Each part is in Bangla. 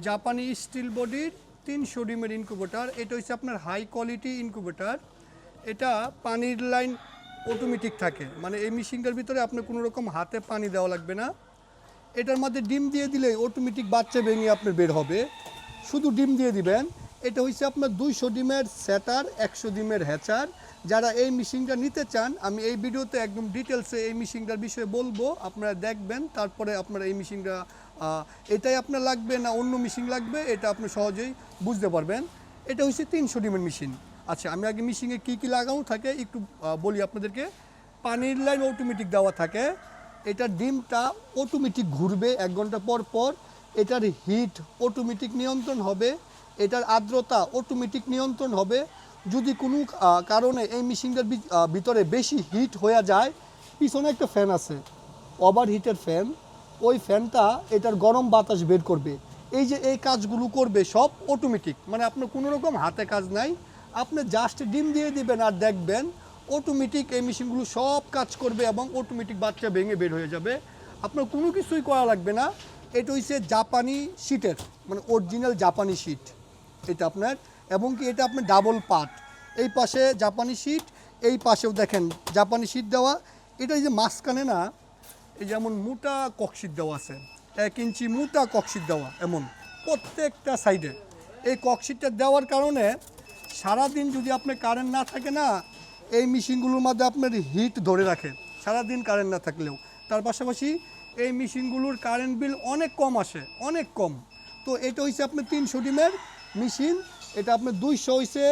জাপানি স্টিল বডির 300 ডিমের ইনকিউবেটর। এটা হচ্ছে আপনার হাই কোয়ালিটি ইনকিউবেটর। এটা পানির লাইন অটোমেটিক থাকে, মানে এই মেশিনটার ভিতরে আপনার কোনো রকম হাতে পানি দেওয়া লাগবে না। এটার মধ্যে ডিম দিয়ে দিলে অটোমেটিক বাচ্চা ভেঙে আপনার বের হবে, শুধু ডিম দিয়ে দিবেন। এটা হচ্ছে আপনার 200 ডিমের সেটার, 100 ডিমের হ্যাচার। যারা এই মেশিনটা নিতে চান, আমি এই ভিডিওতে একদম ডিটেলসে এই মেশিনটার বিষয়ে বলবো, আপনারা দেখবেন, তারপরে আপনারা এই মেশিনটা এটাই আপনার লাগবে না অন্য মেশিন লাগবে এটা আপনি সহজেই বুঝতে পারবেন। এটা হচ্ছে 300 ডিমের মেশিন। আচ্ছা, আমি আগে মেশিনে কী কী লাগানো থাকে একটু বলি আপনাদেরকে। পানির লাইন অটোমেটিক দেওয়া থাকে। এটার ডিমটা অটোমেটিক ঘুরবে 1 ঘন্টা পর পর। এটার হিট অটোমেটিক নিয়ন্ত্রণ হবে। এটার আর্দ্রতা অটোমেটিক নিয়ন্ত্রণ হবে। যদি কোনো কারণে এই মেশিনটার ভিতরে বেশি হিট হয়ে যায়, পিছনে একটা ফ্যান আছে, ওভার হিটের ফ্যান, ওই ফ্যানটা এটার গরম বাতাস বের করবে। এই যে এই কাজগুলো করবে সব অটোমেটিক, মানে আপনার কোনো রকম হাতে কাজ নাই। আপনি জাস্ট ডিম দিয়ে দিবেন আর দেখবেন অটোমেটিক এই মেশিনগুলো সব কাজ করবে এবং অটোমেটিক বাচ্চা ভেঙে বের হয়ে যাবে। আপনার কোনো কিছুই করা লাগবে না। এটা হচ্ছে জাপানি শিটের, মানে অরিজিনাল জাপানি শিট এটা আপনার, এবং কি এটা আপনার ডাবল পার্ট। এই পাশে জাপানি শিট, এই পাশেও দেখেন জাপানি শিট দেওয়া। এটা এই যে মাঝখানে না, এই যেমন মোটা ককশিট দেওয়া আছে, 1 ইঞ্চি মোটা ককশিট দেওয়া, এমন প্রত্যেকটা সাইডে। এই ককশিটটা দেওয়ার কারণে সারাদিন যদি আপনার কারেন্ট না থাকে না, এই মেশিনগুলোর মধ্যে আপনার হিট ধরে রাখে সারাদিন কারেন্ট না থাকলেও। তার পাশাপাশি এই মেশিনগুলোর কারেন্ট বিল অনেক কম আসে, অনেক কম। তো এটা হচ্ছে আপনার 300 ডিমের মেশিন। এটা আপনার 200 হয়েছে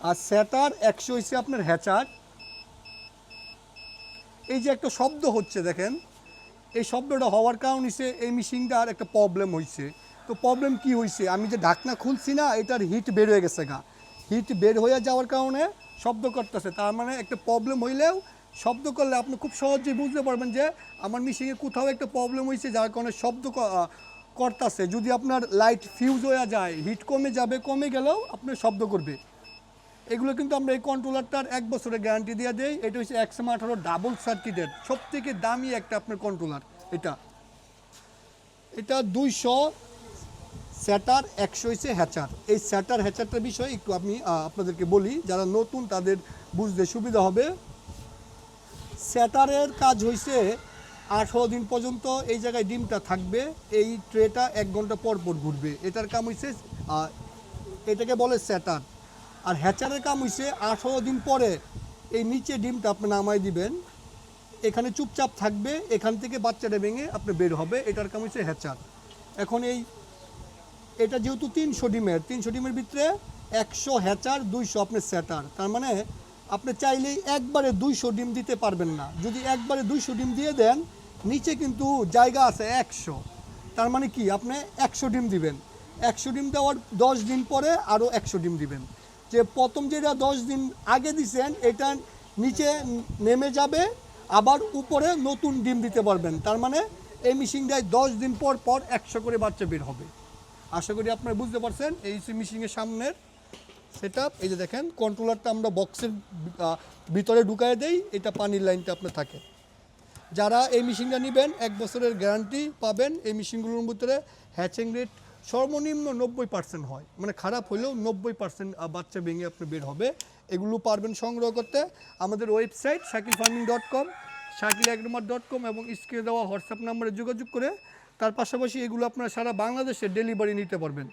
আর সেটার, 100 হয়েছে আপনার হ্যাচার। এই যে একটা শব্দ হচ্ছে দেখেন, এই শব্দটা হওয়ার কারণ হচ্ছে এই মেশিনটার একটা প্রবলেম হয়েছে। তো প্রবলেম কি হয়েছে, আমি যে ঢাকনা খুলছি না, এটার হিট বের হয়ে গেছে গা। হিট বের হয়ে যাওয়ার কারণে শব্দ করতেছে। তার মানে একটা প্রবলেম হইলেও শব্দ করলে আপনি খুব সহজেই বুঝতে পারবেন যে আমার মেশিনে কোথাও একটা প্রবলেম হয়েছে, যার কারণে শব্দ করতেছে। যদি আপনার লাইট ফিউজ হয়ে যায়, হিট কমে যাবে, কমে গেলেও আপনার শব্দ করবে। এগুলো কিন্তু আমরা এই কন্ট্রোলারটার 1 বছরের গ্যারান্টি দিয়ে দেই। এটা হচ্ছে XM18 ডাবল সার্কিটের সবথেকে দামি একটা আপনার কন্ট্রোলার। এটা 200 স্যাটার, 100 হচ্ছে হ্যাচার। এই স্যাটার হ্যাচারটার বিষয়ে একটু আমি আপনাদেরকে বলি, যারা নতুন তাদের বুঝতে সুবিধা হবে। স্যাটারের কাজ হয়েছে 18 দিন পর্যন্ত এই জায়গায় ডিমটা থাকবে, এই ট্রেটা 1 ঘন্টা পর পর ঘুরবে। এটার কাম হয়েছে, এটাকে বলে স্যাটার। আর হ্যাচারের কাম হয়েছে 18 দিন পরে এই নিচে ডিমটা আপনি নামাই দিবেন, এখানে চুপচাপ থাকবে, এখান থেকে বাচ্চাটা ভেঙে আপনি বের হবে। এটার কাম হচ্ছে হ্যাচার। এখন এটা যেহেতু 300 ডিমের ভিতরে 100 হ্যাচার, 200 আপনার স্যাটার। তার মানে আপনি চাইলেই একবারে 200 ডিম দিতে পারবেন না। যদি একবারে 200 ডিম দিয়ে দেন, নিচে কিন্তু জায়গা আছে 100। তার মানে কি, আপনি 100 ডিম দিবেন, 100 ডিম দেওয়ার 10 দিন পরে আরও 100 ডিম দিবেন। যে প্রথম যেটা 10 দিন আগে দিছেন, এটা নিচে নেমে যাবে, আবার উপরে নতুন ডিম দিতে পারবেন। তার মানে এই মেশিনটায় 10 দিন পর পর 100 করে বাচ্চা বের হবে। আশা করি আপনারা বুঝতে পারছেন। এই মেশিনের সামনের সেটআপ। এই যে দেখেন কন্ট্রোলারটা আমরা বক্সের ভিতরে ঢুকায় দেই, এটা পানির লাইনটা আপনার থাকে। যারা এই মেশিনটা নেবেন 1 বছরের গ্যারান্টি পাবেন। এই মেশিনগুলোর ভিতরে হ্যাচিং রেট সর্বনিম্ন 90% হয়, মানে খারাপ হলেও 90% বাচ্চা ভেঙে আপনি বের হবে। এগুলো পারবেন সংগ্রহ করতে আমাদের ওয়েবসাইট shakilfarming.com, shakilagromat.com এবং স্ক্রিনে দেওয়া হোয়াটসঅ্যাপ নাম্বারে যোগাযোগ করে। তার পাশাপাশি এগুলো আপনারা সারা বাংলাদেশে ডেলিভারি নিতে পারবেন।